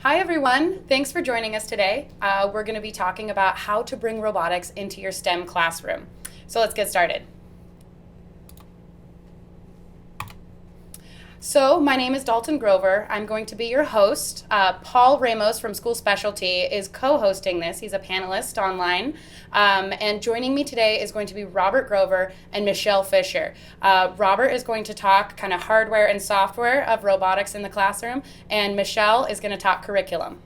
Hi everyone, thanks for joining us today. We're going to be talking about how to bring robotics into your STEM classroom. So let's get started. So my name is Dahlton Grover. I'm going to be your host. Paul Ramos from School Specialty is co-hosting this. He's a panelist online. And joining me today is going to be Robert Grover and Michelle Fischer. Robert is going to talk kind of hardware and software of robotics in the classroom, and Michelle is going to talk curriculum.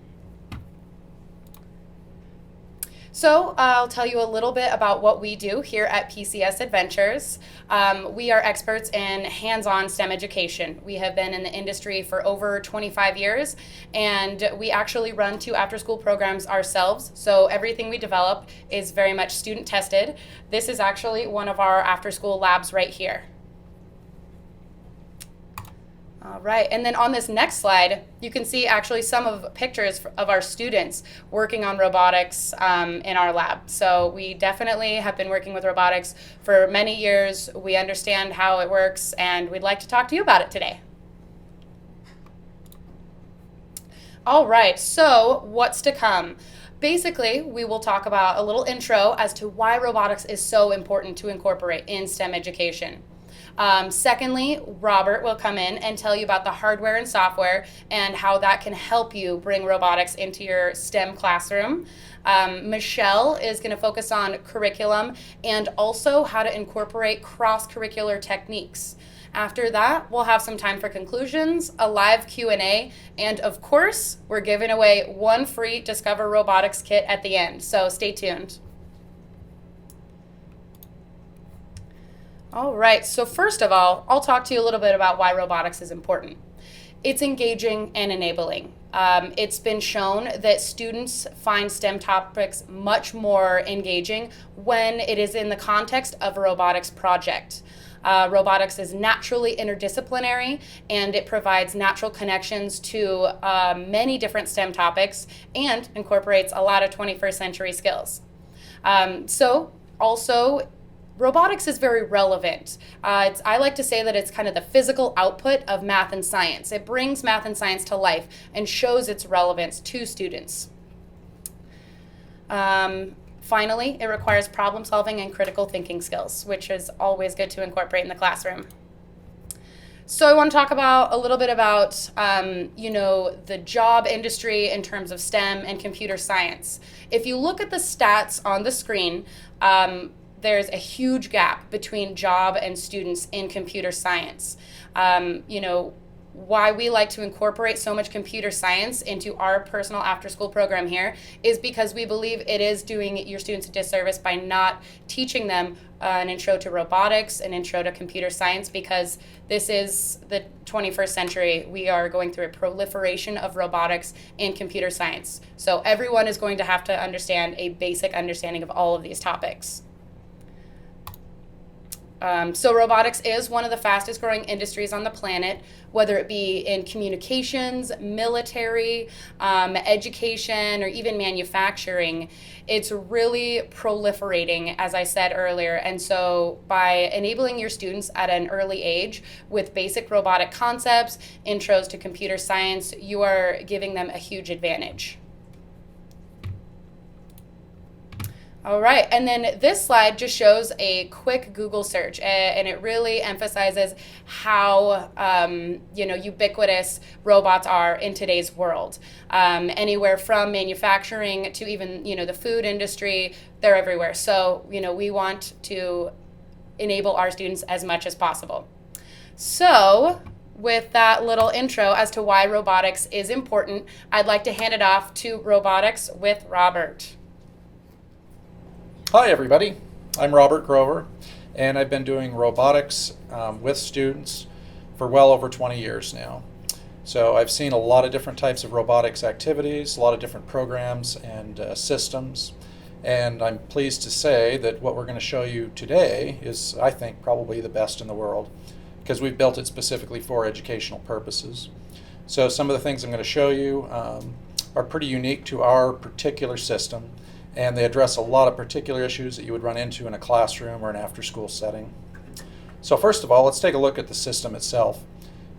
So I'll tell you a little bit about what we do here at PCS Edventures. We are experts in hands-on STEM education. We have been in the industry for over 25 years, and we actually run 2 after-school programs ourselves. So everything we develop is very much student-tested. This is actually one of our after-school labs right here. All right, and then on this next slide, you can see actually some of pictures of our students working on robotics in our lab. So we definitely have been working with robotics for many years. We understand how it works, and we'd like to talk to you about it today. All right, so what's to come? Basically, we will talk about a little intro as to why robotics is so important to incorporate in STEM education. Secondly, Robert will come in and tell you about the hardware and software and how that can help you bring robotics into your STEM classroom. Michelle is going to focus on curriculum and also how to incorporate cross-curricular techniques. After that, we'll have some time for conclusions, a live Q&A, and of course, we're giving away 1 free Discover Robotics kit at the end, so stay tuned. All right, so first of all, I'll talk to you a little bit about why robotics is important. It's engaging and enabling. It's been shown that students find STEM topics much more engaging when it is in the context of a robotics project. Robotics is naturally interdisciplinary, and it provides natural connections to many different STEM topics and incorporates a lot of 21st century skills. Robotics is very relevant. I like to say that it's kind of the physical output of math and science. It brings math and science to life and shows its relevance to students. Finally, it requires problem solving and critical thinking skills, which is always good to incorporate in the classroom. So I want to talk about a little bit about, the job industry in terms of STEM and computer science. If you look at the stats on the screen, there's a huge gap between job and students in computer science. Why we like to incorporate so much computer science into our personal after-school program here is because we believe it is doing your students a disservice by not teaching them an intro to robotics, an intro to computer science, because this is the 21st century. We are going through a proliferation of robotics and computer science. So everyone is going to have to understand a basic understanding of all of these topics. So robotics is one of the fastest growing industries on the planet, whether it be in communications, military, education, or even manufacturing. It's really proliferating, as I said earlier. And so by enabling your students at an early age with basic robotic concepts, intros to computer science, you are giving them a huge advantage. All right, and then this slide just shows a quick Google search, and it really emphasizes how ubiquitous robots are in today's world. Anywhere from manufacturing to even the food industry, they're everywhere. So we want to enable our students as much as possible. So with that little intro as to why robotics is important, I'd like to hand it off to Robotics with Robert. Hi everybody, I'm Robert Grover, and I've been doing robotics with students for well over 20 years now. So I've seen a lot of different types of robotics activities, a lot of different programs and systems, and I'm pleased to say that what we're going to show you today is, I think, probably the best in the world, because we've built it specifically for educational purposes. So some of the things I'm going to show you are pretty unique to our particular system, and they address a lot of particular issues that you would run into in a classroom or an after-school setting. So first of all, let's take a look at the system itself.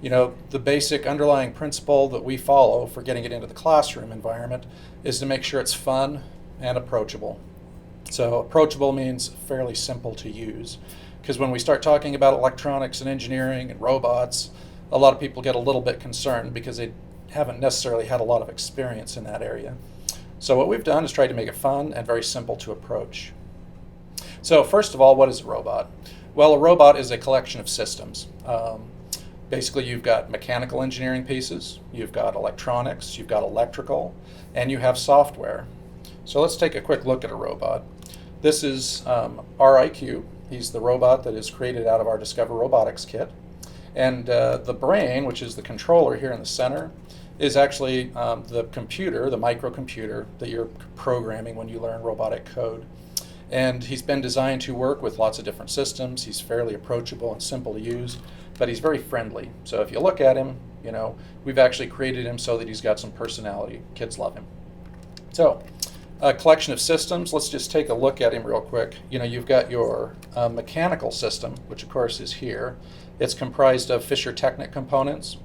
The basic underlying principle that we follow for getting it into the classroom environment is to make sure it's fun and approachable. So approachable means fairly simple to use, because when we start talking about electronics and engineering and robots, a lot of people get a little bit concerned because they haven't necessarily had a lot of experience in that area. So what we've done is tried to make it fun and very simple to approach. So first of all, what is a robot? Well, a robot is a collection of systems. Basically, you've got mechanical engineering pieces, you've got electronics, you've got electrical, and you have software. So let's take a quick look at a robot. This is RIQ. He's the robot that is created out of our Discover Robotics kit. And the brain, which is the controller here in the center, is actually the computer, the microcomputer that you're programming when you learn robotic code. And he's been designed to work with lots of different systems. He's fairly approachable and simple to use, but he's very friendly. So if you look at him, we've actually created him so that he's got some personality. Kids love him. So a collection of systems, let's just take a look at him real quick. You've got your mechanical system, which of course is here. It's comprised of Fischer Technic components.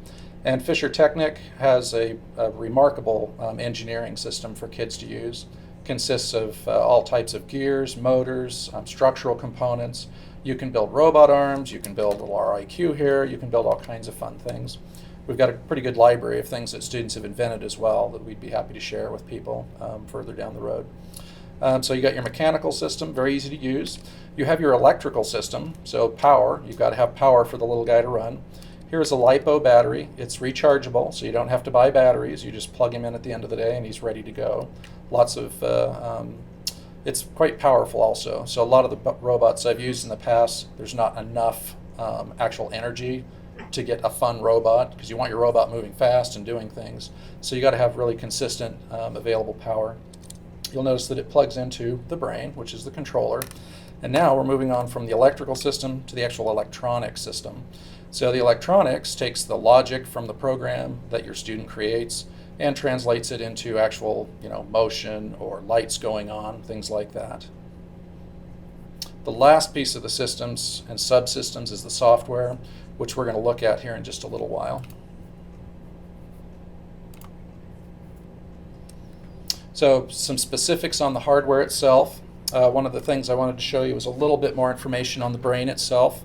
And Fischer Technic has a remarkable engineering system for kids to use. Consists of all types of gears, motors, structural components. You can build robot arms, you can build a little RIQ here, you can build all kinds of fun things. We've got a pretty good library of things that students have invented as well that we'd be happy to share with people further down the road. So you got your mechanical system, very easy to use. You have your electrical system, so power. You've got to have power for the little guy to run. Here's a LiPo battery. It's rechargeable, so you don't have to buy batteries. You just plug him in at the end of the day and he's ready to go. Lots of, it's quite powerful also. So a lot of the robots I've used in the past, there's not enough actual energy to get a fun robot, because you want your robot moving fast and doing things. So you got to have really consistent available power. You'll notice that it plugs into the brain, which is the controller. And now we're moving on from the electrical system to the actual electronic system. So the electronics takes the logic from the program that your student creates and translates it into actual, motion or lights going on, things like that. The last piece of the systems and subsystems is the software, which we're going to look at here in just a little while. So some specifics on the hardware itself. One of the things I wanted to show you was a little bit more information on the brain itself.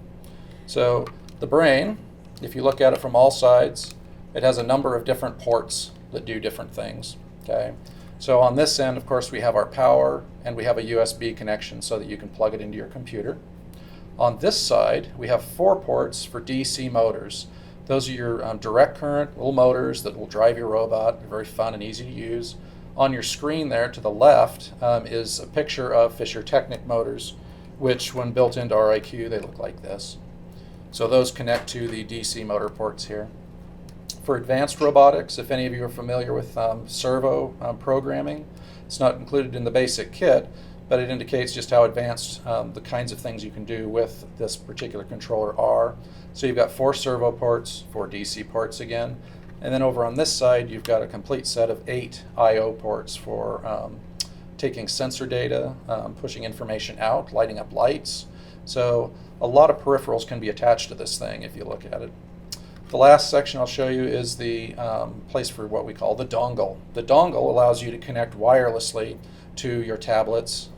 So the brain, if you look at it from all sides, it has a number of different ports that do different things. Okay. So on this end, of course, we have our power and we have a USB connection so that you can plug it into your computer. On this side, we have 4 ports for DC motors. Those are your direct current little motors that will drive your robot. They're very fun and easy to use. On your screen there to the left is a picture of Fischer Technic motors, which when built into RIQ, they look like this. So those connect to the DC motor ports here. For advanced robotics, if any of you are familiar with servo programming, it's not included in the basic kit, but it indicates just how advanced the kinds of things you can do with this particular controller are. So you've got 4 servo ports, 4 DC ports again, and then over on this side you've got a complete set of 8 I/O ports for taking sensor data, pushing information out, lighting up lights. So a lot of peripherals can be attached to this thing if you look at it. The last section I'll show you is the place for what we call the dongle. The dongle allows you to connect wirelessly to your tablets.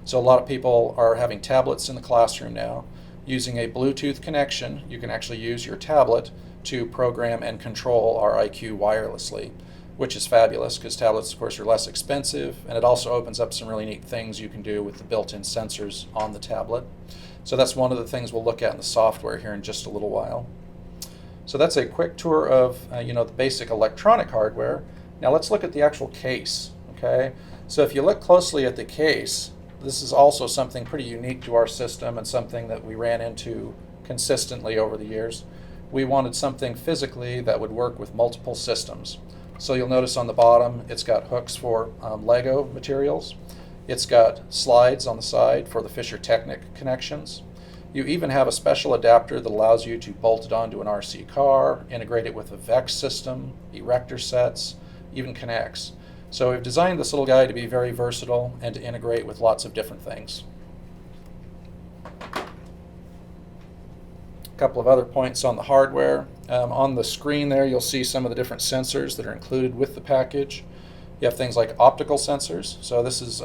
So a lot of people are having tablets in the classroom now. Using a Bluetooth connection, you can actually use your tablet to program and control RIQ wirelessly, which is fabulous because tablets, of course, are less expensive, and it also opens up some really neat things you can do with the built-in sensors on the tablet. So that's one of the things we'll look at in the software here in just a little while. So that's a quick tour of the basic electronic hardware. Now let's look at the actual case. Okay, so if you look closely at the case, this is also something pretty unique to our system and something that we ran into consistently over the years. We wanted something physically that would work with multiple systems. So you'll notice on the bottom it's got hooks for Lego materials. It's got slides on the side for the Fischer Technic connections. You even have a special adapter that allows you to bolt it onto an RC car, integrate it with a VEX system, erector sets, even connects. So we've designed this little guy to be very versatile and to integrate with lots of different things. A couple of other points on the hardware. On the screen there, you'll see some of the different sensors that are included with the package. You have things like optical sensors. So this is,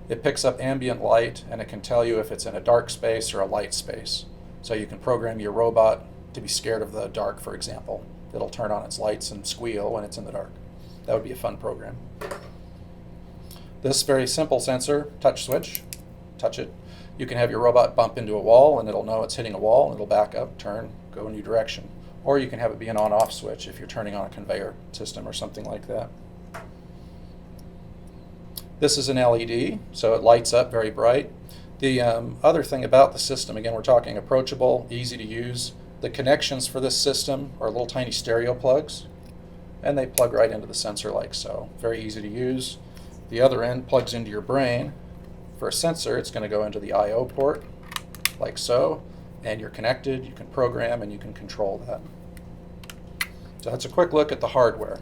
it picks up ambient light and it can tell you if it's in a dark space or a light space. So you can program your robot to be scared of the dark, for example. It'll turn on its lights and squeal when it's in the dark. That would be a fun program. This very simple sensor, touch switch, touch it. You can have your robot bump into a wall and it'll know it's hitting a wall and it'll back up, turn, go a new direction. Or you can have it be an on-off switch if you're turning on a conveyor system or something like that. This is an LED, so it lights up very bright. The other thing about the system, again, we're talking approachable, easy to use. The connections for this system are little tiny stereo plugs, and they plug right into the sensor like so. Very easy to use. The other end plugs into your brain. For a sensor, it's going to go into the I/O port, like so, and you're connected, you can program, and you can control that. So that's a quick look at the hardware.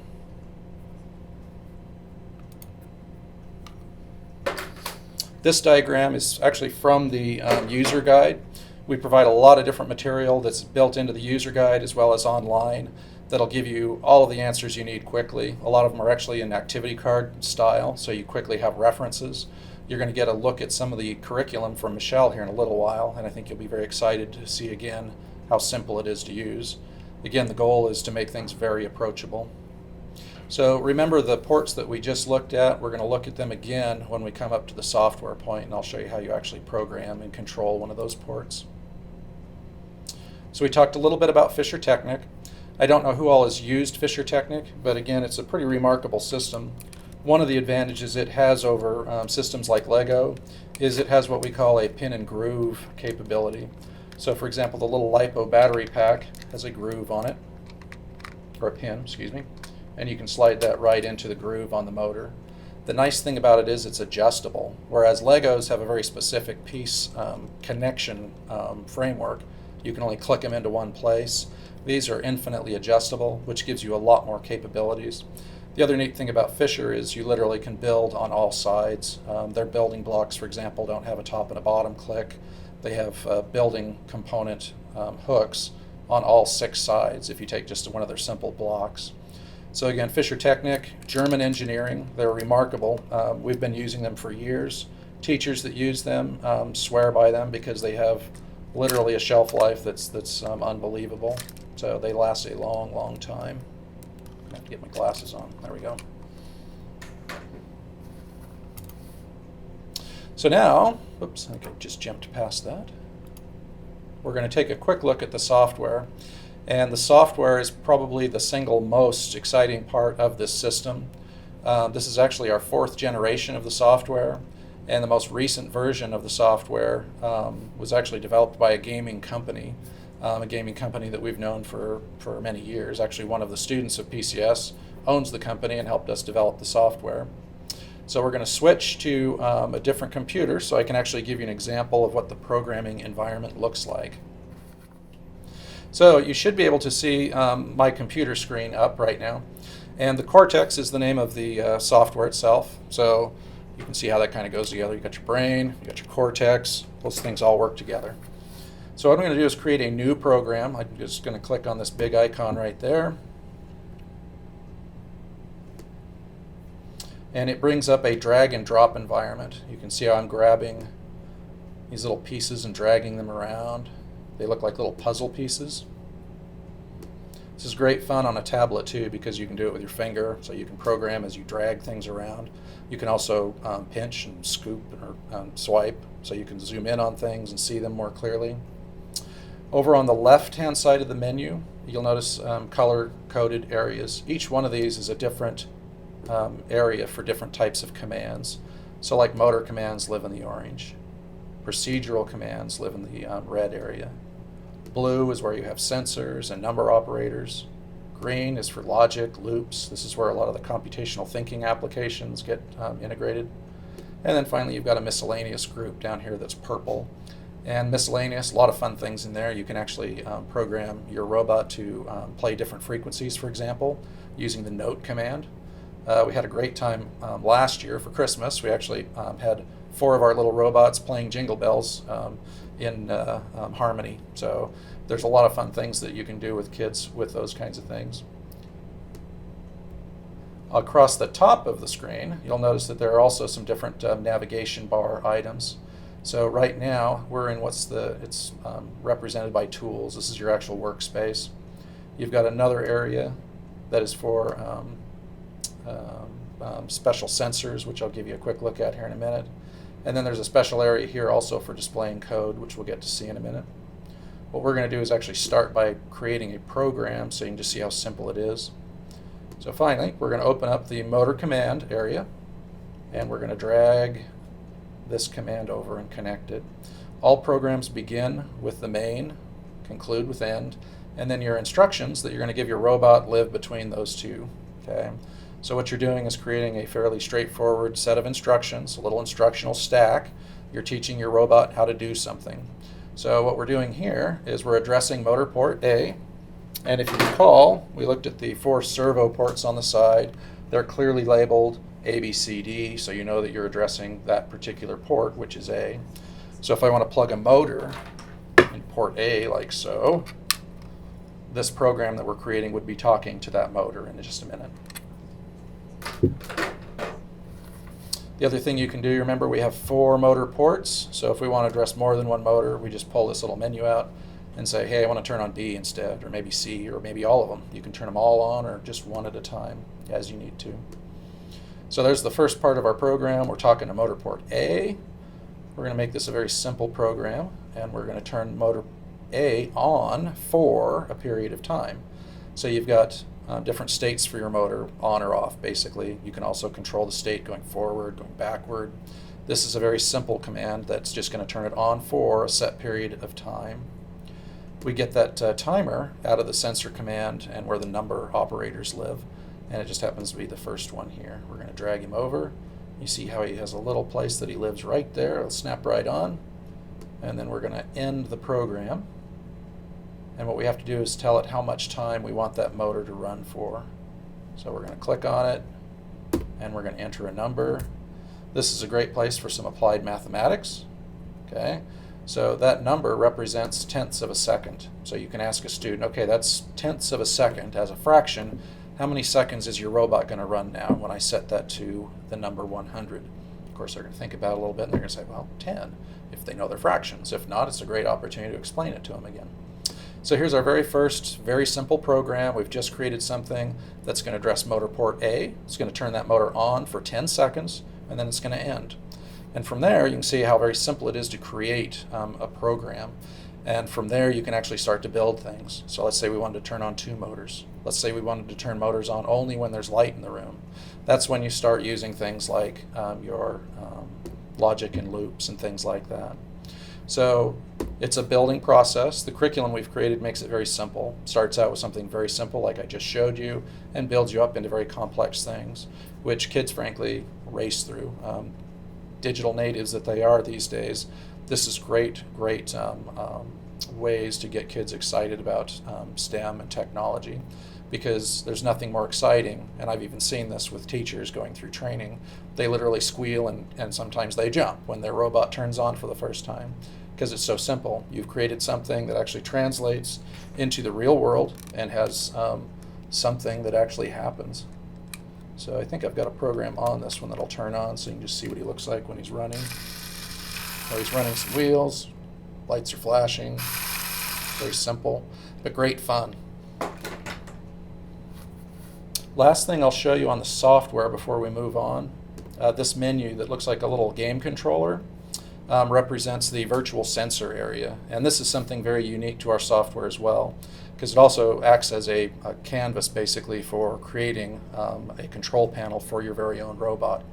This diagram is actually from the user guide. We provide a lot of different material that's built into the user guide as well as online that'll give you all of the answers you need quickly. A lot of them are actually in activity card style, so you quickly have references. You're going to get a look at some of the curriculum from Michelle here in a little while, and I think you'll be very excited to see again how simple it is to use. Again, the goal is to make things very approachable. So remember the ports that we just looked at. We're going to look at them again when we come up to the software point, and I'll show you how you actually program and control one of those ports. So we talked a little bit about Fischer Technic. I don't know who all has used Fischer Technic, but again, it's a pretty remarkable system. One of the advantages it has over systems like Lego is it has what we call a pin and groove capability. So for example, the little LiPo battery pack has a groove on it, or a pin, excuse me, and you can slide that right into the groove on the motor. The nice thing about it is it's adjustable, whereas Legos have a very specific piece connection framework. You can only click them into one place. These are infinitely adjustable, which gives you a lot more capabilities. The other neat thing about Fischer is you literally can build on all sides. Their building blocks, for example, don't have a top and a bottom click. They have building component hooks on all 6 sides if you take just one of their simple blocks. So again, Fischer Technic, German engineering, they're remarkable. We've been using them for years. Teachers that use them swear by them because they have literally a shelf life that's unbelievable. So they last a long, long time. I have to get my glasses on. There we go. So now, oops, I think I just jumped past that. We're going to take a quick look at the software. And the software is probably the single most exciting part of this system. This is actually our 4th generation of the software, and the most recent version of the software was actually developed by a gaming company that we've known for many years. Actually, one of the students of PCS owns the company and helped us develop the software. So we're going to switch to a different computer so I can actually give you an example of what the programming environment looks like. So you should be able to see my computer screen up right now. And the Cortex is the name of the software itself. So you can see how that kind of goes together. You've got your brain, you've got your Cortex, those things all work together. So what I'm going to do is create a new program. I'm just going to click on this big icon right there. And it brings up a drag and drop environment. You can see how I'm grabbing these little pieces and dragging them around. They look like little puzzle pieces. This is great fun on a tablet too because you can do it with your finger, so you can program as you drag things around. You can also pinch and scoop or swipe, so you can zoom in on things and see them more clearly. Over on the left-hand side of the menu, you'll notice color-coded areas. Each one of these is a different area for different types of commands. So like motor commands live in the orange. Procedural commands live in the red area. Blue is where you have sensors and number operators. Green is for logic, loops. This is where a lot of the computational thinking applications get integrated. And then finally you've got a miscellaneous group down here that's purple. And miscellaneous, a lot of fun things in there. You can actually program your robot to play different frequencies, for example, using the note command. We had a great time last year for Christmas. We actually had 4 of our little robots playing jingle bells in harmony. So there's a lot of fun things that you can do with kids with those kinds of things. Across the top of the screen, you'll notice that there are also some different navigation bar items. So right now, we're in it's represented by tools. This is your actual workspace. You've got another area that is for special sensors, which I'll give you a quick look at here in a minute. And then there's a special area here also for displaying code, which we'll get to see in a minute. What we're going to do is actually start by creating a program so you can just see how simple it is. So finally, we're going to open up the motor command area, and we're going to drag this command over and connect it. All programs begin with the main, conclude with end, and then your instructions that you're going to give your robot live between those two. Okay. So what you're doing is creating a fairly straightforward set of instructions, a little instructional stack. You're teaching your robot how to do something. So what we're doing here is we're addressing motor port A. And if you recall, we looked at the 4 servo ports on the side. They're clearly labeled A, B, C, D, so you know that you're addressing that particular port, which is A. So if I want to plug a motor in port A like so, this program that we're creating would be talking to that motor in just a minute. The other thing you can do, remember we have 4 motor ports, so if we want to address more than one motor, we just pull this little menu out and say, hey, I want to turn on B instead, or maybe C, or maybe all of them. You can turn them all on or just one at a time as you need to. So there's the first part of our program. We're talking to motor port A. We're going to make this a very simple program, and we're going to turn motor A on for a period of time. So you've got different states for your motor, on or off, basically. You can also control the state going forward, going backward. This is a very simple command that's just going to turn it on for a set period of time. We get that timer out of the sensor command and where the number operators live, and it just happens to be the first one here. We're going to drag him over. You see how he has a little place that he lives right there. It'll snap right on, and then we're going to end the program. And what we have to do is tell it how much time we want that motor to run for. So we're going to click on it, and we're going to enter a number. This is a great place for some applied mathematics. Okay, so that number represents tenths of a second. So you can ask a student, okay, that's tenths of a second as a fraction. How many seconds is your robot going to run now when I set that to the number 100? Of course, they're going to think about it a little bit, and they're going to say, well, 10, if they know their fractions. If not, it's a great opportunity to explain it to them again. So here's our very first, very simple program. We've just created something that's going to address motor port A. It's going to turn that motor on for 10 seconds, and then it's going to end. And from there, you can see how very simple it is to create a program. And from there, you can actually start to build things. So let's say we wanted to turn on 2 motors. Let's say we wanted to turn motors on only when there's light in the room. That's when you start using things like your logic and loops and things like that. So it's a building process. The curriculum we've created makes it very simple. Starts out with something very simple like I just showed you and builds you up into very complex things, which kids frankly race through. Digital natives that they are these days, this is great ways to get kids excited about STEM and technology, because there's nothing more exciting, and I've even seen this with teachers going through training. They literally squeal and sometimes they jump when their robot turns on for the first time, because it's so simple. You've created something that actually translates into the real world and has something that actually happens. So I think I've got a program on this one that'll turn on so you can just see what he looks like when he's running. So he's running some wheels, lights are flashing, very simple, but great fun. Last thing I'll show you on the software before we move on, this menu that looks like a little game controller represents the virtual sensor area. And this is something very unique to our software as well, because it also acts as a canvas basically for creating a control panel for your very own robot.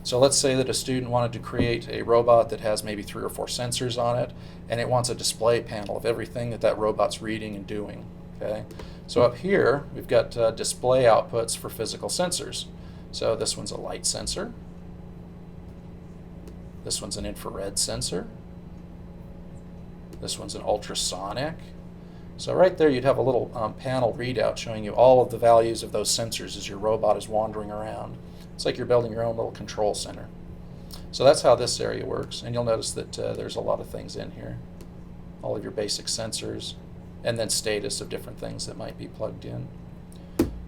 So let's say that a student wanted to create a robot that has maybe 3 or 4 sensors on it, and it wants a display panel of everything that robot's reading and doing. Okay? So up here, we've got display outputs for physical sensors. So this one's a light sensor. This one's an infrared sensor. This one's an ultrasonic. So right there, you'd have a little panel readout showing you all of the values of those sensors as your robot is wandering around. It's like you're building your own little control center. So that's how this area works, and you'll notice that there's a lot of things in here. All of your basic sensors, and then status of different things that might be plugged in.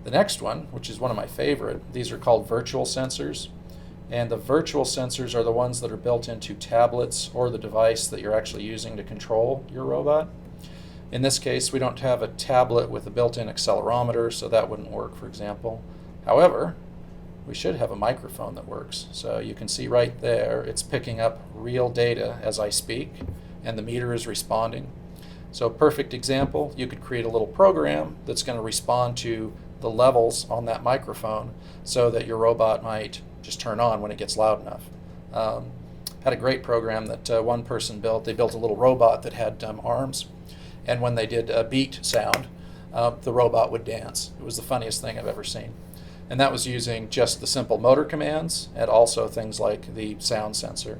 The next one, which is one of my favorite, these are called virtual sensors. And the virtual sensors are the ones that are built into tablets or the device that you're actually using to control your robot. In this case, we don't have a tablet with a built-in accelerometer, so that wouldn't work, for example. However, we should have a microphone that works. So you can see right there, it's picking up real data as I speak, and the meter is responding. So a perfect example, you could create a little program that's going to respond to the levels on that microphone so that your robot might just turn on when it gets loud enough. Had a great program that one person built. They built a little robot that had arms, and when they did a beat sound, the robot would dance. It was the funniest thing I've ever seen. And that was using just the simple motor commands and also things like the sound sensor.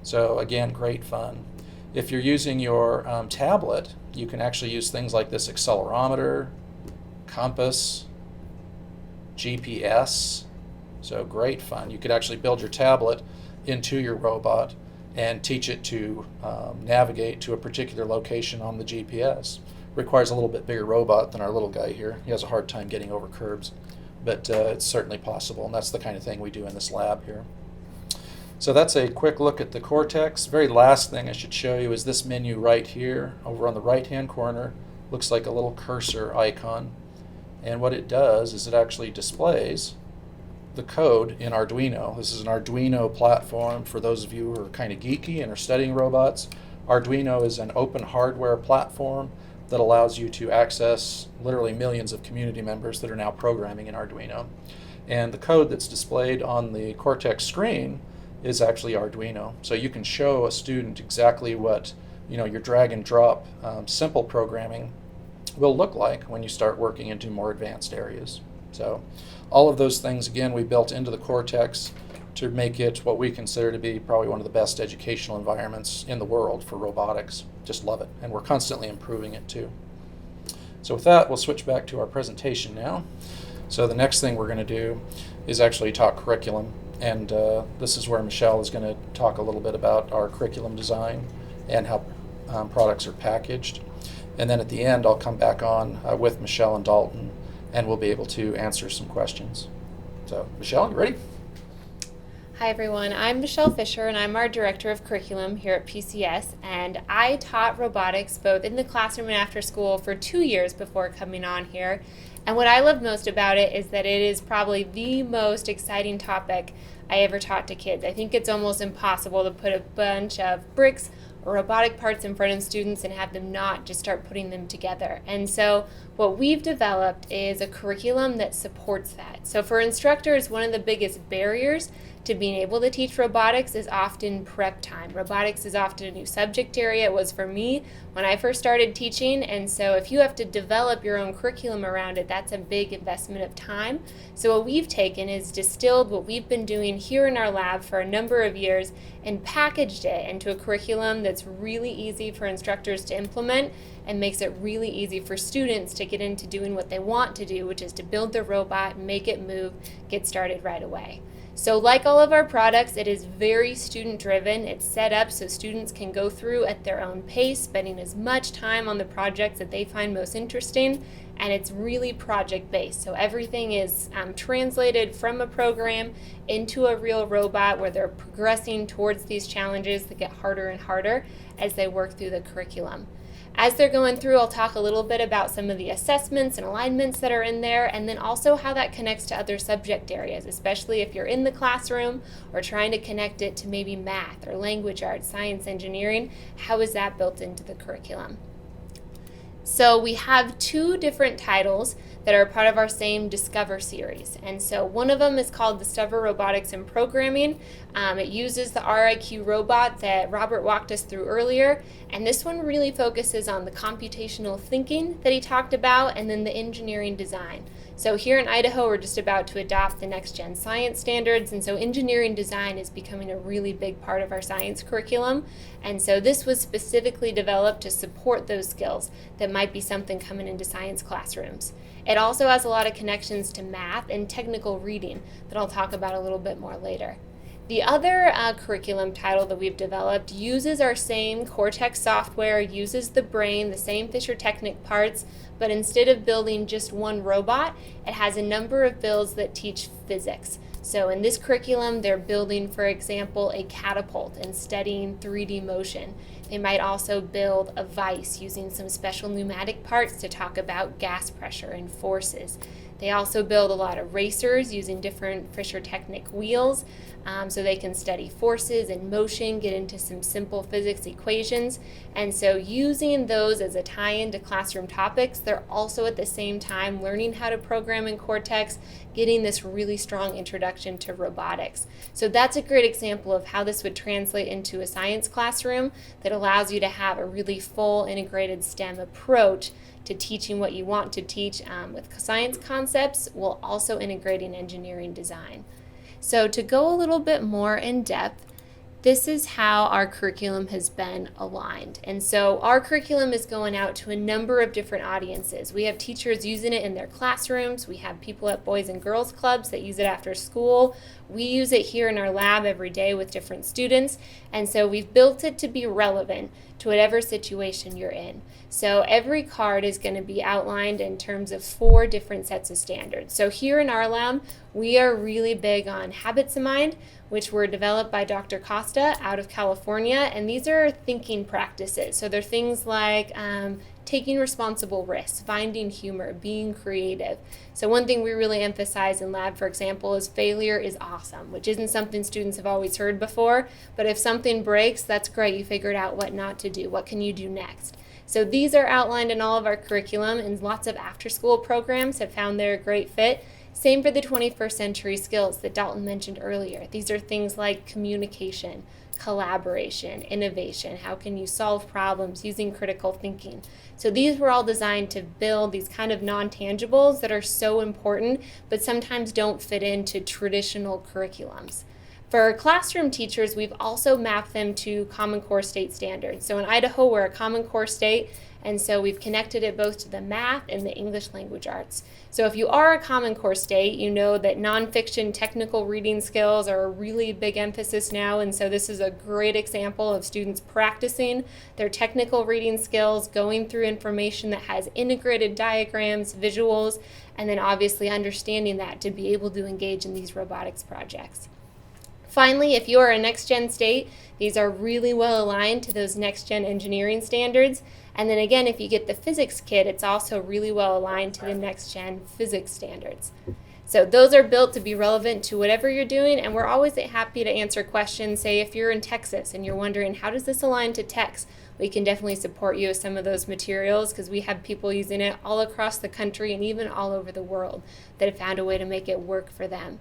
So again, great fun. If you're using your tablet, you can actually use things like this accelerometer, compass, GPS. So great fun. You could actually build your tablet into your robot and teach it to navigate to a particular location on the GPS. Requires a little bit bigger robot than our little guy here. He has a hard time getting over curbs, but it's certainly possible, and that's the kind of thing we do in this lab here. So that's a quick look at the Cortex. Very last thing I should show you is this menu right here. Over on the right-hand corner, looks like a little cursor icon. And what it does is it actually displays the code in Arduino. This is an Arduino platform for those of you who are kind of geeky and are studying robots. Arduino is an open hardware platform that allows you to access literally millions of community members that are now programming in Arduino. And the code that's displayed on the Cortex screen is actually Arduino. So you can show a student exactly what your drag and drop simple programming will look like when you start working into more advanced areas. So all of those things, again, we built into the Cortex to make it what we consider to be probably one of the best educational environments in the world for robotics. Just love it, and we're constantly improving it too. So with that, we'll switch back to our presentation now. So the next thing we're going to do is actually talk curriculum, and this is where Michelle is going to talk a little bit about our curriculum design and how products are packaged. And then at the end, I'll come back on with Michelle and Dahlton, and we'll be able to answer some questions. So, Michelle, you ready? Hi everyone, I'm Michelle Fischer and I'm our Director of Curriculum here at PCS, and I taught robotics both in the classroom and after school for 2 years before coming on here. And what I love most about it is that it is probably the most exciting topic I ever taught to kids. I think it's almost impossible to put a bunch of bricks or robotic parts in front of students and have them not just start putting them together. And so what we've developed is a curriculum that supports that. So for instructors, one of the biggest barriers to being able to teach robotics is often prep time. Robotics is often a new subject area. It was for me when I first started teaching, and so if you have to develop your own curriculum around it, that's a big investment of time. So what we've taken is distilled what we've been doing here in our lab for a number of years and packaged it into a curriculum that's really easy for instructors to implement and makes it really easy for students to get into doing what they want to do, which is to build their robot, make it move, get started right away. So like all of our products, it is very student driven. It's set up so students can go through at their own pace, spending as much time on the projects that they find most interesting, and it's really project based. So everything is translated from a program into a real robot where they're progressing towards these challenges that get harder and harder as they work through the curriculum. As they're going through, I'll talk a little bit about some of the assessments and alignments that are in there, and then also how that connects to other subject areas, especially if you're in the classroom or trying to connect it to maybe math or language arts, science, engineering. How is that built into the curriculum? So we have 2 different titles that are part of our same Discover series. And so one of them is called Discover Robotics and Programming. It uses the RIQ robot that Robert walked us through earlier. And this one really focuses on the computational thinking that he talked about and then the engineering design. So here in Idaho, we're just about to adopt the next gen science standards, and so engineering design is becoming a really big part of our science curriculum. And so this was specifically developed to support those skills that might be something coming into science classrooms. It also has a lot of connections to math and technical reading that I'll talk about a little bit more later. The other curriculum title that we've developed uses our same Cortex software, uses the brain, the same Fischer Technic parts, but instead of building just one robot, it has a number of builds that teach physics. So in this curriculum, they're building, for example, a catapult and studying 3D motion. They might also build a vise using some special pneumatic parts to talk about gas pressure and forces. They also build a lot of racers using different Fischer Technic wheels, so they can study forces and motion, get into some simple physics equations. And so using those as a tie-in to classroom topics, they're also at the same time learning how to program in Cortex, getting this really strong introduction to robotics. So that's a great example of how this would translate into a science classroom that allows you to have a really full integrated STEM approach to teaching what you want to teach with science concepts, while also integrating engineering design. So to go a little bit more in depth, this is how our curriculum has been aligned. And so our curriculum is going out to a number of different audiences. We have teachers using it in their classrooms. We have people at Boys and Girls Clubs that use it after school. We use it here in our lab every day with different students. And so we've built it to be relevant to whatever situation you're in. So every card is going to be outlined in terms of 4 different sets of standards. So here in our lab, we are really big on habits of mind, which were developed by Dr. Costa out of California. And these are thinking practices. So they're things like taking responsible risks, finding humor, being creative. So one thing we really emphasize in lab, for example, is failure is awesome, which isn't something students have always heard before. But if something breaks, that's great. You figured out what not to do. What can you do next? So these are outlined in all of our curriculum, and lots of after-school programs have found they're a great fit. Same for the 21st century skills that Dahlton mentioned earlier. These are things like communication, collaboration, innovation. How can you solve problems using critical thinking? So these were all designed to build these kind of non-tangibles that are so important, but sometimes don't fit into traditional curriculums. For classroom teachers, we've also mapped them to Common Core state standards. So in Idaho, we're a Common Core state, and so we've connected it both to the math and the English language arts. So if you are a Common Core state, you know that nonfiction technical reading skills are a really big emphasis now, and so this is a great example of students practicing their technical reading skills, going through information that has integrated diagrams, visuals, and then obviously understanding that to be able to engage in these robotics projects. Finally, if you are a next-gen state, these are really well aligned to those next-gen engineering standards. And then again, if you get the physics kit, it's also really well aligned to the next-gen physics standards. So those are built to be relevant to whatever you're doing, and we're always happy to answer questions. Say if you're in Texas and you're wondering, how does this align to Tex? We can definitely support you with some of those materials because we have people using it all across the country and even all over the world that have found a way to make it work for them.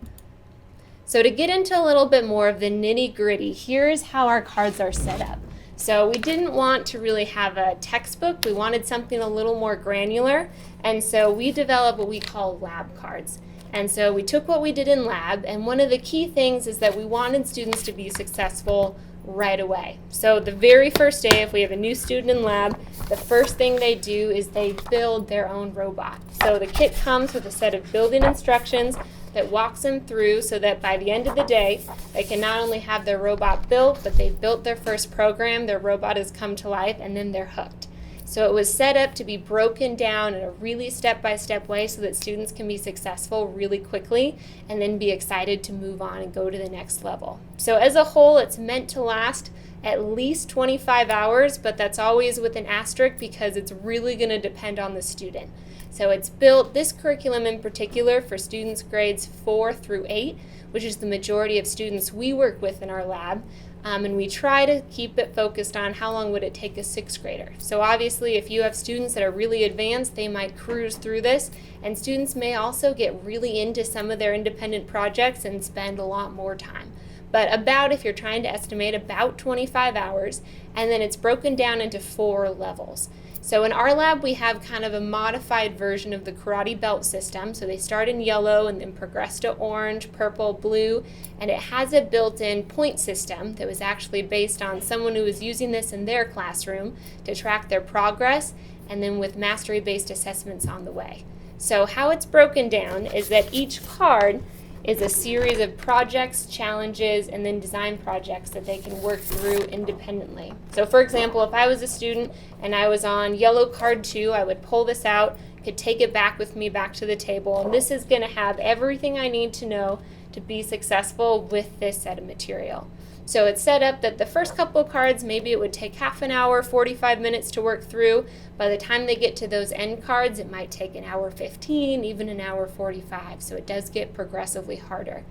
So to get into a little bit more of the nitty-gritty, here's how our cards are set up. So we didn't want to really have a textbook. We wanted something a little more granular, and so we developed what we call lab cards. And so we took what we did in lab, and one of the key things is that we wanted students to be successful right away. So the very first day, if we have a new student in lab, the first thing they do is they build their own robot. So the kit comes with a set of building instructions that walks them through so that by the end of the day, they can not only have their robot built, but they've built their first program, their robot has come to life, and then they're hooked. So it was set up to be broken down in a really step-by-step way so that students can be successful really quickly and then be excited to move on and go to the next level. So as a whole, it's meant to last at least 25 hours, but that's always with an asterisk because it's really going to depend on the student. So it's built, this curriculum in particular, for students grades 4 through 8, which is the majority of students we work with in our lab. And we try to keep it focused on how long would it take a 6th grader. So obviously if you have students that are really advanced, they might cruise through this, and students may also get really into some of their independent projects and spend a lot more time. But about, if you're trying to estimate, about 25 hours, and then it's broken down into 4 levels. So in our lab, we have kind of a modified version of the karate belt system. So they start in yellow and then progress to orange, purple, blue, and it has a built-in point system that was actually based on someone who was using this in their classroom to track their progress, and then with mastery-based assessments on the way. So how it's broken down is that each card is a series of projects, challenges, and then design projects that they can work through independently. So for example, if I was a student and I was on yellow card 2, I would pull this out, could take it back with me back to the table, and this is going to have everything I need to know to be successful with this set of material. So it's set up that the first couple of cards, maybe it would take half an hour, 45 minutes to work through. By the time they get to those end cards, it might take an hour 15, even an hour 45. So it does get progressively harder.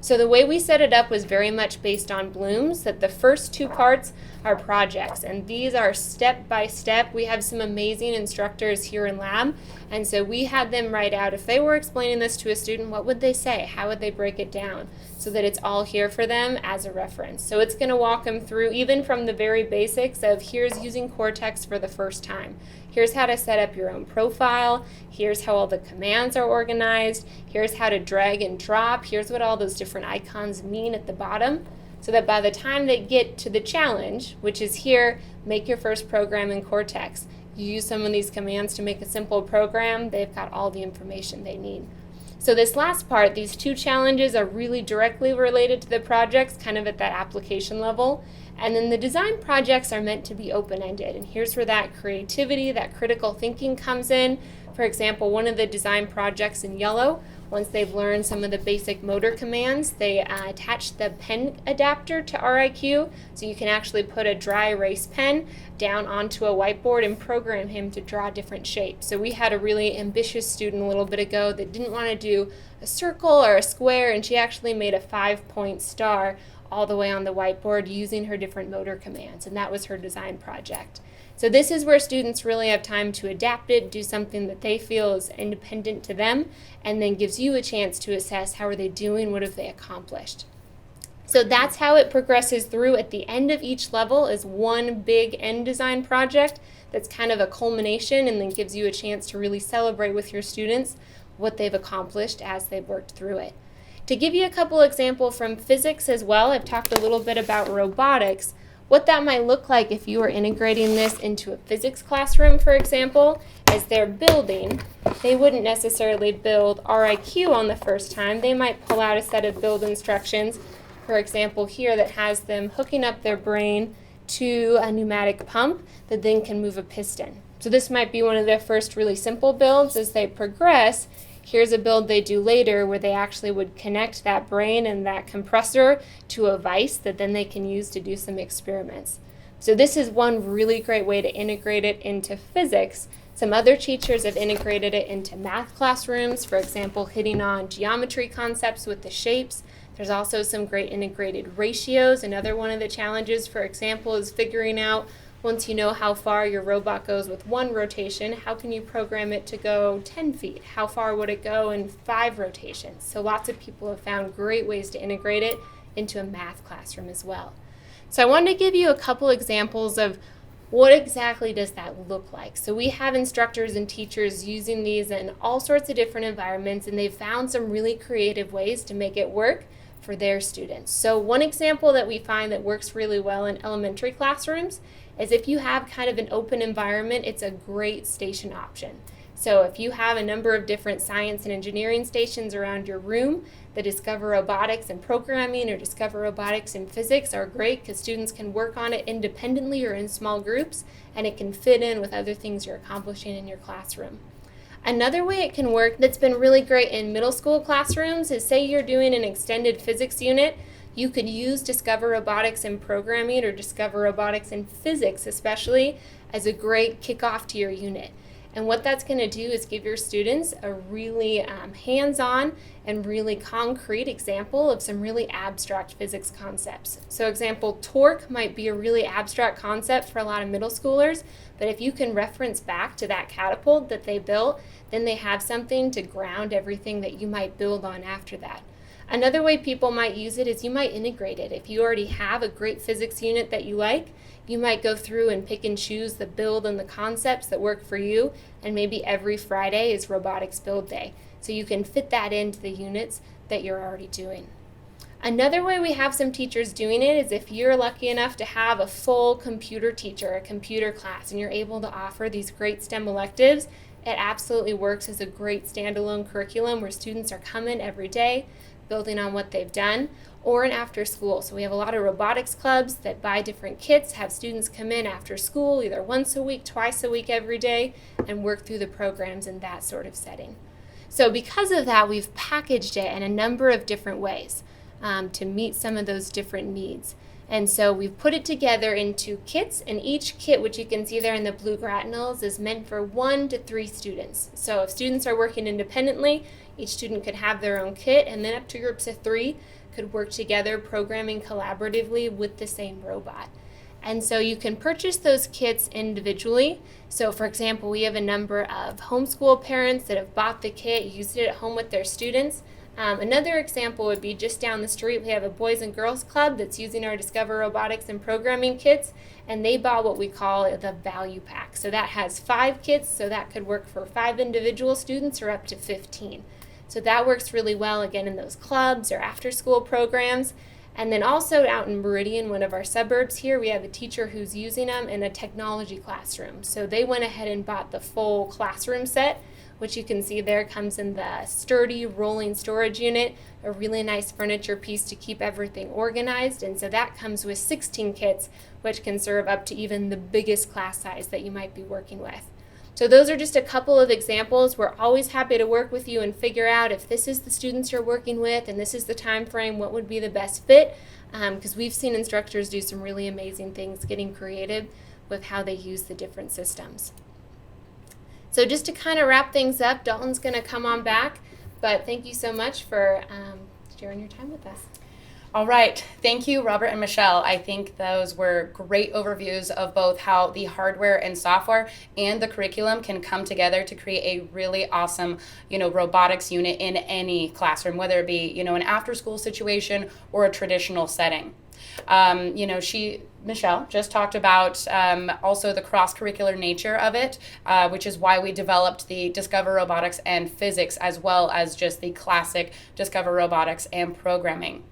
So the way we set it up was very much based on Bloom's, that the first 2 parts are projects, and these are step by step. We have some amazing instructors here in lab, and so we had them write out, if they were explaining this to a student, what would they say? How would they break it down? So that it's all here for them as a reference. So it's going to walk them through even from the very basics of here's using Cortex for the first time. Here's how to set up your own profile. Here's how all the commands are organized. Here's how to drag and drop. Here's what all those different icons mean at the bottom. So that by the time they get to the challenge, which is here, make your first program in Cortex. You use some of these commands to make a simple program. They've got all the information they need. So this last part, these 2 challenges are really directly related to the projects, kind of at that application level. And then the design projects are meant to be open-ended. And here's where that creativity, that critical thinking comes in. For example, one of the design projects in yellow, once they've learned some of the basic motor commands, they attach the pen adapter to RIQ, so you can actually put a dry erase pen down onto a whiteboard and program him to draw different shapes. So we had a really ambitious student a little bit ago that didn't want to do a circle or a square, and she actually made a 5-point star all the way on the whiteboard using her different motor commands, and that was her design project. So this is where students really have time to adapt it, do something that they feel is independent to them, and then gives you a chance to assess how are they doing, what have they accomplished. So that's how it progresses through. At the end of each level is one big end design project that's kind of a culmination and then gives you a chance to really celebrate with your students what they've accomplished as they've worked through it. To give you a couple examples from physics as well, I've talked a little bit about robotics. What that might look like if you were integrating this into a physics classroom, for example, as they're building, they wouldn't necessarily build RIQ on the first time. They might pull out a set of build instructions, for example, here that has them hooking up their brain to a pneumatic pump that then can move a piston. So this might be one of their first really simple builds. As they progress, here's a build they do later where they actually would connect that brain and that compressor to a vise that then they can use to do some experiments. So this is one really great way to integrate it into physics. Some other teachers have integrated it into math classrooms, for example, hitting on geometry concepts with the shapes. There's also some great integrated ratios. Another one of the challenges, for example, is figuring out, once you know how far your robot goes with 1 rotation, how can you program it to go 10 feet? How far would it go in 5 rotations? So lots of people have found great ways to integrate it into a math classroom as well. So I wanted to give you a couple examples of what exactly does that look like. So we have instructors and teachers using these in all sorts of different environments, and they've found some really creative ways to make it work for their students. So one example that we find that works really well in elementary classrooms is if you have kind of an open environment, it's a great station option. So if you have a number of different science and engineering stations around your room, the Discover Robotics and Programming or Discover Robotics and Physics are great because students can work on it independently or in small groups, and it can fit in with other things you're accomplishing in your classroom. Another way it can work that's been really great in middle school classrooms is, say you're doing an extended physics unit, you could use Discover Robotics and Programming or Discover Robotics and Physics especially as a great kickoff to your unit. And what that's going to do is give your students a really hands-on and really concrete example of some really abstract physics concepts. So example, torque might be a really abstract concept for a lot of middle schoolers, but if you can reference back to that catapult that they built, then they have something to ground everything that you might build on after that. Another way people might use it is you might integrate it. If you already have a great physics unit that you like, you might go through and pick and choose the build and the concepts that work for you, and maybe every Friday is robotics build day. So you can fit that into the units that you're already doing. Another way we have some teachers doing it is if you're lucky enough to have a full computer teacher, a computer class, and you're able to offer these great STEM electives, It absolutely works as a great standalone curriculum where students are coming every day, building on what they've done, or an after school. So we have a lot of robotics clubs that buy different kits, have students come in after school either once a week, twice a week, every day, and work through the programs in that sort of setting. So because of that, we've packaged it in a number of different ways to meet some of those different needs. And so we've put it together into kits, and each kit, which you can see there in the blue gratinals, is meant for 1 to 3 students. So if students are working independently, each student could have their own kit, and then up to groups of 3 could work together, programming collaboratively with the same robot. And so you can purchase those kits individually. So for example, we have a number of homeschool parents that have bought the kit, used it at home with their students. Another example would be just down the street, we have a Boys and Girls Club that's using our Discover Robotics and Programming kits, and they bought what we call the value pack. So that has 5 kits, so that could work for 5 individual students or up to 15. So that works really well, again, in those clubs or after-school programs. And then also out in Meridian, one of our suburbs here, we have a teacher who's using them in a technology classroom. So they went ahead and bought the full classroom set, which you can see there comes in the sturdy rolling storage unit, a really nice furniture piece to keep everything organized. And so that comes with 16 kits, which can serve up to even the biggest class size that you might be working with. So those are just a couple of examples. We're always happy to work with you and figure out if this is the students you're working with and this is the time frame, what would be the best fit, because we've seen instructors do some really amazing things getting creative with how they use the different systems. So just to kind of wrap things up, Dahlton's going to come on back, but thank you so much for sharing your time with us. All right. Thank you, Robert and Michelle. I think those were great overviews of both how the hardware and software and the curriculum can come together to create a really awesome, robotics unit in any classroom, whether it be, an after-school situation or a traditional setting. Michelle just talked about also the cross-curricular nature of it, which is why we developed the Discover Robotics and Physics, as well as just the classic Discover Robotics and Programming.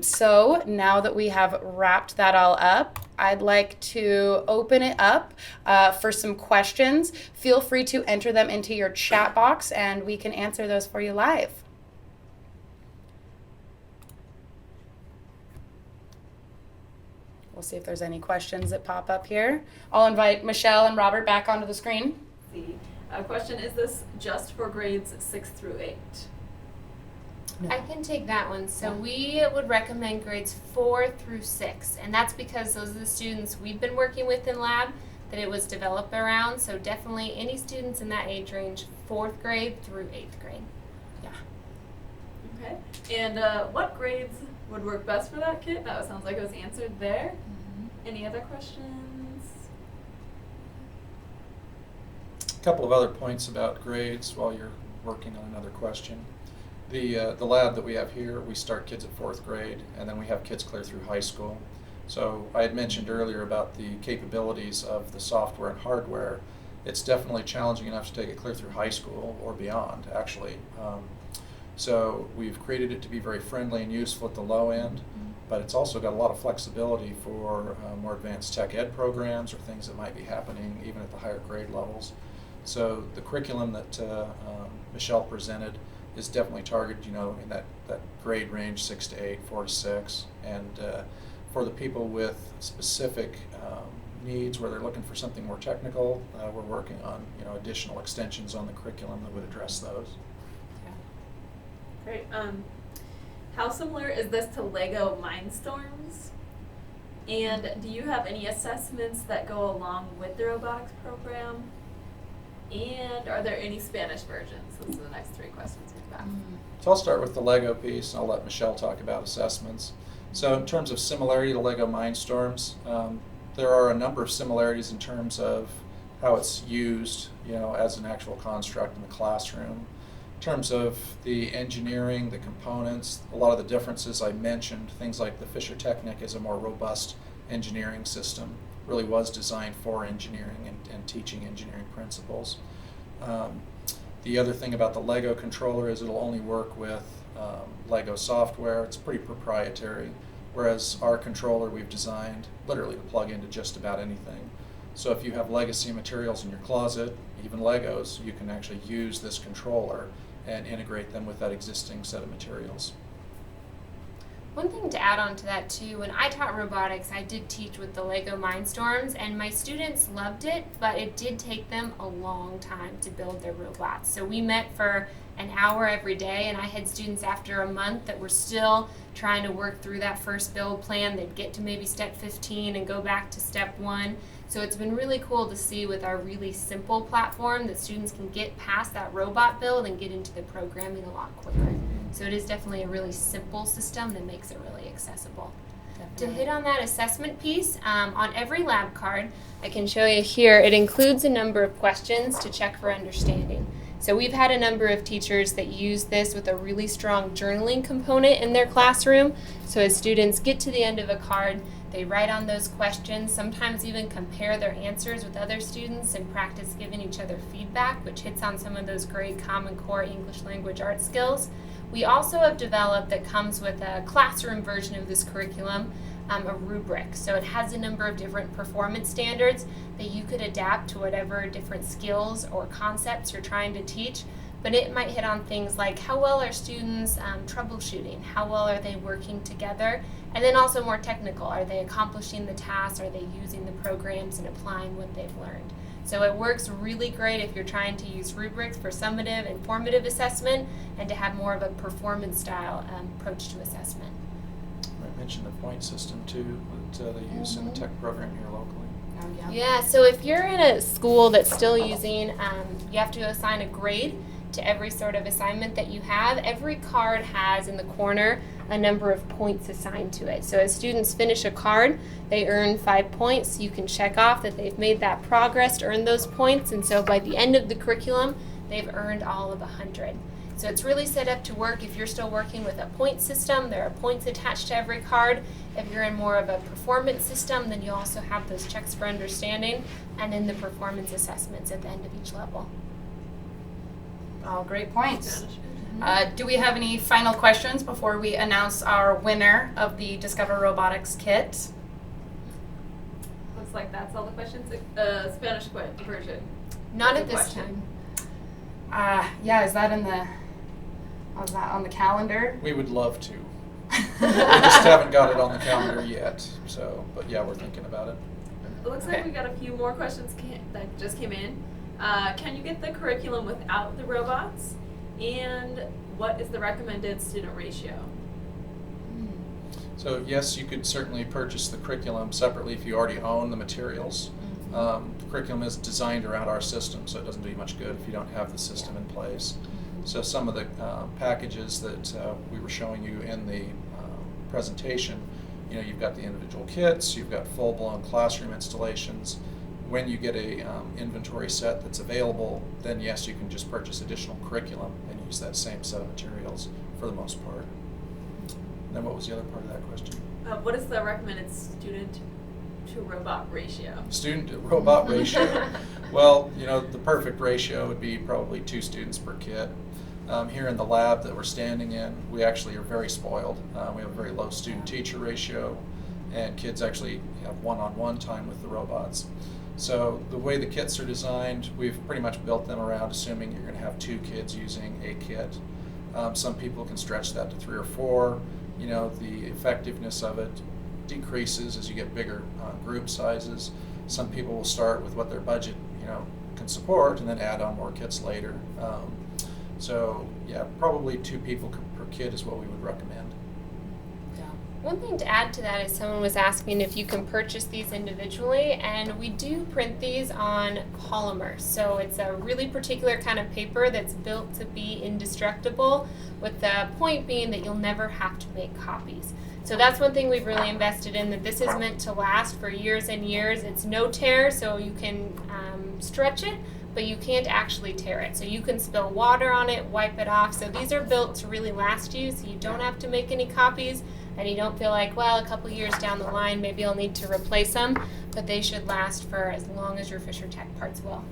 So now that we have wrapped that all up, I'd like to open it up for some questions. Feel free to enter them into your chat box, and we can answer those for you live. We'll see if there's any questions that pop up here. I'll invite Michelle and Robert back onto the screen. The question, is this just for grades 6 through 8? No. I can take that one. So we would recommend grades 4 through 6, and that's because those are the students we've been working with in lab that it was developed around. So definitely any students in that age range, 4th grade through 8th grade. Yeah. Okay. And what grades would work best for that kit? That sounds like it was answered there. Mm-hmm. Any other questions? A couple of other points about grades while you're working on another question. The lab that we have here, we start kids at 4th grade, and then we have kids clear through high school. So I had mentioned earlier about the capabilities of the software and hardware. It's definitely challenging enough to take it clear through high school or beyond, actually. So we've created it to be very friendly and useful at the low end, but it's also got a lot of flexibility for more advanced tech ed programs or things that might be happening even at the higher grade levels. So the curriculum that Michelle presented is definitely targeted, in that grade range 6 to 8, 4 to 6, and for the people with specific needs where they're looking for something more technical, we're working on additional extensions on the curriculum that would address those. Great. How similar is this to Lego Mindstorms? And do you have any assessments that go along with the robotics program? And are there any Spanish versions? Those are the next 3 questions we've got. So I'll start with the Lego piece, and I'll let Michelle talk about assessments. So in terms of similarity to Lego Mindstorms, there are a number of similarities in terms of how it's used, as an actual construct in the classroom. In terms of the engineering, the components, a lot of the differences I mentioned, things like the Fischer Technic is a more robust engineering system, really was designed for engineering and teaching engineering principles. The other thing about the Lego controller is it'll only work with Lego software. It's pretty proprietary, whereas our controller we've designed literally to plug into just about anything. So if you have legacy materials in your closet, even Legos, you can actually use this controller and integrate them with that existing set of materials. One thing to add on to that too, when I taught robotics, I did teach with the Lego Mindstorms, and my students loved it, but it did take them a long time to build their robots. So we met for an hour every day, and I had students after a month that were still trying to work through that first build plan. They'd get to maybe step 15 and go back to step 1. So it's been really cool to see with our really simple platform that students can get past that robot build and get into the programming a lot quicker. So it is definitely a really simple system that makes it really accessible. To hit on that assessment piece, on every lab card, I can show you here, it includes a number of questions to check for understanding. So we've had a number of teachers that use this with a really strong journaling component in their classroom. So as students get to the end of a card, they write on those questions, sometimes even compare their answers with other students and practice giving each other feedback, which hits on some of those great Common Core English language arts skills. We also have developed, that comes with a classroom version of this curriculum, a rubric. So it has a number of different performance standards that you could adapt to whatever different skills or concepts you're trying to teach. But it might hit on things like how well are students troubleshooting, how well are they working together, and then also more technical, are they accomplishing the tasks, are they using the programs and applying what they've learned. So it works really great if you're trying to use rubrics for summative and formative assessment and to have more of a performance style approach to assessment. I mentioned the point system too that they use in the tech program here locally. Oh, Yeah, so if you're in a school that's still using, you have to assign a grade to every sort of assignment that you have. Every card has in the corner a number of points assigned to it. So as students finish a card, they earn 5 points. You can check off that they've made that progress to earn those points, and so by the end of the curriculum, they've earned all of 100. So it's really set up to work if you're still working with a point system. There are points attached to every card. If you're in more of a performance system, then you also have those checks for understanding and then the performance assessments at the end of each level. All great points. Do we have any final questions before we announce our winner of the Discover Robotics kit? Looks like that's all the questions. Spanish version. Not That's at a this question. time. Yeah, is that on the calendar? We would love to. We just haven't got it on the calendar yet. So, but yeah, we're thinking about it. It looks Okay. like we got a few more questions that just came in. Can you get the curriculum without the robots? And what is the recommended student ratio? So yes, you could certainly purchase the curriculum separately if you already own the materials. The curriculum is designed around our system, so it doesn't do you much good if you don't have the system in place. So some of the packages that we were showing you in the presentation, you've got the individual kits, you've got full-blown classroom installations. When you get a inventory set that's available, then yes, you can just purchase additional curriculum and use that same set of materials for the most part. And then what was the other part of that question? What is the recommended student to robot ratio? Student to robot ratio. Well, the perfect ratio would be probably 2 students per kit. Here in the lab that we're standing in, we actually are very spoiled. We have a very low student-teacher ratio, and kids actually have one-on-one time with the robots. So the way the kits are designed, we've pretty much built them around assuming you're going to have 2 kids using a kit. Some people can stretch that to 3 or 4. The effectiveness of it decreases as you get bigger group sizes. Some people will start with what their budget can support and then add on more kits later. So yeah, probably 2 people per kit is what we would recommend. One thing to add to that is someone was asking if you can purchase these individually, and we do print these on polymer. So it's a really particular kind of paper that's built to be indestructible, with the point being that you'll never have to make copies. So that's one thing we've really invested in, that this is meant to last for years and years. It's no tear, so you can stretch it, but you can't actually tear it. So you can spill water on it, wipe it off. So these are built to really last you, so you don't have to make any copies, and you don't feel like, well, a couple years down the line, maybe I'll need to replace them, but they should last for as long as your Fischer Tech parts will.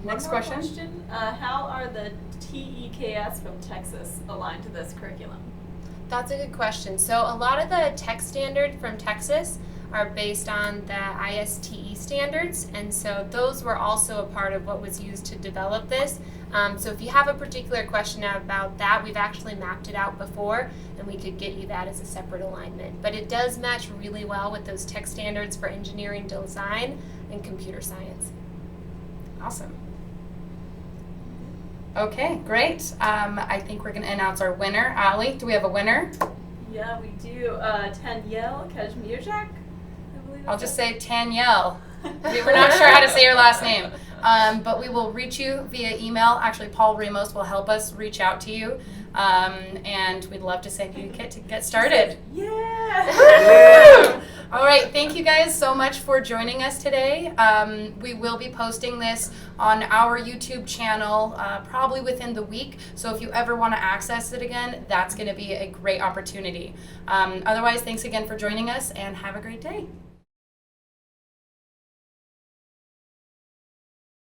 Next One more question. How are the TEKS from Texas aligned to this curriculum? That's a good question. So a lot of the tech standard from Texas are based on the ISTE standards, and so those were also a part of what was used to develop this. So if you have a particular question about that, we've actually mapped it out before, and we could get you that as a separate alignment. But it does match really well with those tech standards for engineering design and computer science. Awesome. Okay, great. I think we're going to announce our winner. Ali, do we have a winner? Yeah, we do. Danielle Kazmierczak. I'll just say Danielle. We're not sure how to say your last name. But we will reach you via email. Actually, Paul Ramos will help us reach out to you. And we'd love to send you a kit to get started. Yeah! All right, thank you guys so much for joining us today. We will be posting this on our YouTube channel probably within the week. So if you ever want to access it again, that's going to be a great opportunity. Otherwise, thanks again for joining us and have a great day.